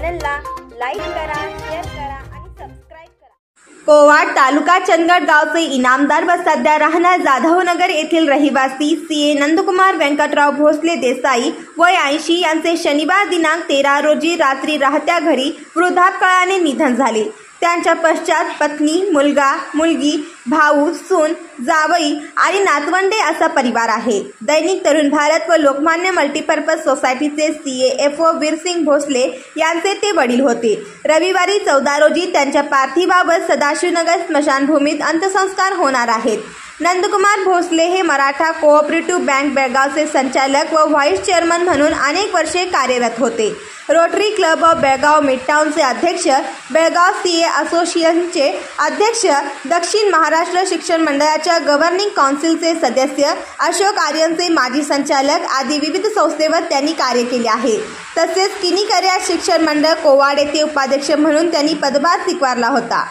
चॅनलला लाईक करा, शेअर करा आणि सबस्क्राइब करा। कोवाड तालुका चंदगड गावचे इनामदार व सध्या राहणार जाधवनगर येथील रहिवासी सीए नंदकुमार व्यंकटराव भोसले देसाई वय 80 यांचे शनिवार दिनांक 13 रोजी रात्री राहत्या घरी वृद्धापकाळाने निधन झाले। त्यांच्या पश्चात पत्नी, मुलगा, मुलगी, भाऊ, सून, जावई आणि नातवंडे असा परिवार आहे। दैनिक तरुण भारत व लोकमान्य मल्टीपर्पज सोसायटीचे CAFO वीरसिंग भोसले यांचे ते वडील होते। रविवारी 14 रोजी त्यांच्या पार्थिवावर सदाशिवनगर स्मशानभूमीत अंत्यसंस्कार होणार आहेत। नंदकुमार भोसले हे मराठा कोऑपरेटिव्ह बँक बेळगावचे संचालक व व्हाईस चेअरमन म्हणून अनेक वर्षे कार्यरत होते। रोटरी क्लब ऑफ बेळगाव मिडटाउनचे अध्यक्ष, बेळगाव CA असोसिएशनचे अध्यक्ष, दक्षिण महाराष्ट्र शिक्षण मंडळाच्या गव्हर्निंग काउन्सिलचे सदस्य, अशोक आर्यनचे माजी संचालक आदी विविध संस्थेवर त्यांनी कार्य केले आहे। तसेच किनीकऱ्या शिक्षण मंडळ कोवाड येथे उपाध्यक्ष म्हणून त्यांनी पदभार स्वीकारला होता।